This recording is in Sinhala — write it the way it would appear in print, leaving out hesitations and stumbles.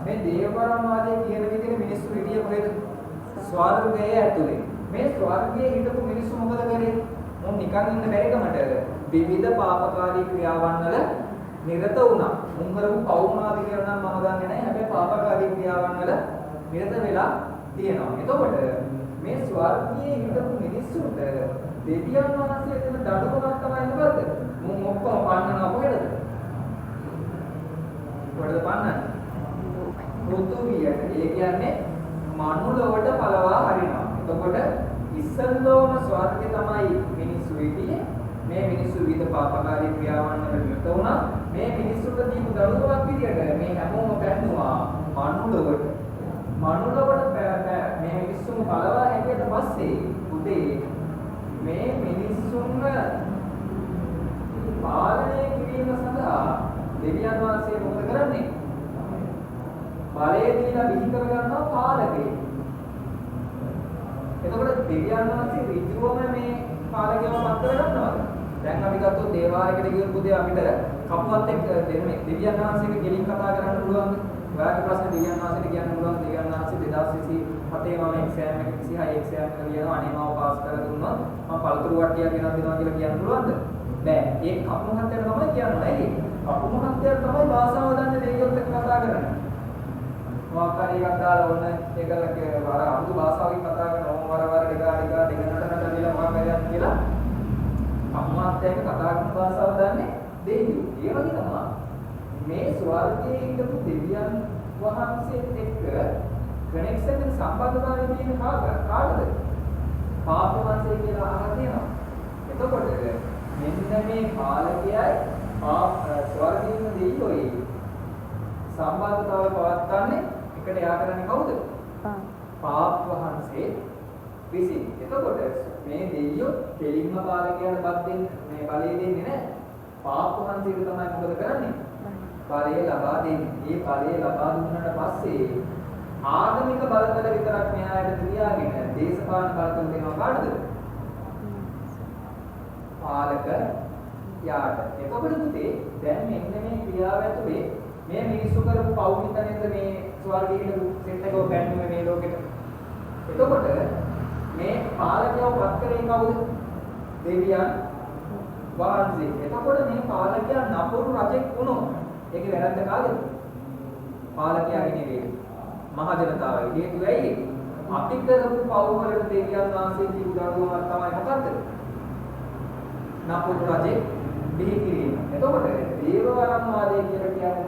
මේ දේවපරමාදී කියන විදිහට මිනිස්සු හිටියේ කොහෙද? ස්වර්ගයේ ඇතුලේ. මේ ස්වර්ගයේ හිටපු මිනිස්සු මොකද කරේ? මොන් නිකන් ඉන්න බැරිකමට විවිධ පාපකාරී ක්‍රියාවන් වල නිරත වුණා. මුන් කරපු පවුනාදී කියලා නම් මම දන්නේ නැහැ. හැබැයි පාපකාරී ක්‍රියාවන් වල නිරත වෙලා තියෙනවා. එතකොට මේ ස්වර්ගයේ හිටපු මිනිස්සුන්ට දෙවියන් වහන්සේ දෙන දඬුවමක් තමයි මොකද්ද? මුන් ඔක්කොම පන්නනවා කොහෙද? කොහෙද පන්නන්නේ? පෘථුවියට. ඒ කියන්නේ මනුලොවට පළවා හරිනවා. එතකොට ඉස්සල්ලෝම ස්වර්ගය තමයි මිනිස්සු හිටියේ. මේ මිනිස්සු විවිධ පාපකාරී ක්‍රියාවන් වල නිරත වුණා. මේ මිනිස්සුන්ට දීපු දඬුවමක් විදියට මේ හැමෝම පැන්නුවා මනුලොවට. මනුලොවට මේ මිනිස්සුන් පළවා හැටියට පස්සේ උදේ මේ මිනිස්සුන්ව පාලනය කිරීම සඳහා දෙවියන් වහන්සේ මොකද කරන්නේ? බලය දීලා බිහි කර ගන්නවා පාලකේ. එතකොට දෙවියන් වහන්සේ ඍජුවම මේ පාලකයව පත් කර ගන්නවද? දැන් අපි ගත්තොත් දේවාලයකට ගියොත් පුතේ අපිට කපුවත් එක්ක දෙන්නේ දෙවියන් වහන්සේගේ ගෙලින් කතා කරන්න පුළුවන්ද? ඔයාගේ ප්‍රශ්නේ දෙවියන් වහන්සේට කියන්න පුළුවන්. දෙවියන් වහන්සේ 2027 මම එක්සෑම් එක 26 එක්සෑම් එක ලියනවා. අනේ මාව පාස් කර දුන්නොත් මම පළතුරු වට්ටියක් ගෙනත් දෙනවා කියලා කියන්න පුළුවන්ද? බෑ. ඒ කපු මහත්තයාට තමයි කියන්නේ නේද? කපු මහත්තයාට තමයි භාෂාව දන්නේ දෙවියොත් එක්ක කතා කරන්නේ. මොකක්ද එකක් දාලා ඕන ඒකල අර අමුතු භාෂාවකින් කතා කරන ඕම වර දෙකකට දීලා මොකක්ද කියලා අම්මාත්යක කතා කරන භාෂාව දන්නේ දෙවියෝ. ඒ වගේ තමයි මේ ස්වර්ගයේ ඉඳපු දෙවියන් වහන්සේත් එක්ක කනෙක්ෂන් එක සම්බන්ධතාවය තියෙන කාටද? පාප වංශය කියලා අහලා තියෙනවා. එතකොට මෙන්න මේ පාලකයයි ස්වර්ගයේ ඉන්න දෙවියෝයි සම්බන්ධතාවය පවත්න්නේ එකට යා කරන්නේ කවුද? පාප වහන්සේ විසින්. එතකොට මේ දෙවියෝ දෙලින්ම පාලකයාට බත් දෙන්නේ මේ බලය දෙන්නේ නැහැ. පාප වහන්සේට තමයි මොකද කරන්නේ? බලය ලබා දෙන්නේ. මේ බලය ලබා දුන්නාට පස්සේ ආගමික බලතල විතරක් මෙයාට තියාගෙන දේශපාලන බලතල දෙනවා කාටද? පාලක යාට. එතකොට පුතේ දැන් මෙන්න මේ ක්‍රියාව ඇතුලේ මේ මිනිස්සු කරපු පව් හිතනෙන්ද මේ ස්වර්ගයේ සෙට් එකව පැන්නුවේ මේ ලෝකෙට. එතකොට මේ පාලකයව පත් කරේ කවුද? දෙවියන් වහන්සේ. එතකොට මේ පාලකයා නපුරු රජෙක් වුණොත් ඒකේ වැරද්ද කාගේද? පාලකයාගේ නෙවෙයි. මහ ජනතාවගේ. හේතුව ඇයි? අපි කරපු පව් වලට දෙවියන් වහන්සේ දීපු දඬුවමක් තමයි මොකද්ද? නපුරු රජෙක් බිහි කිරීම. එතකොට දේවවරම් වාදය කියලා කියන්නේ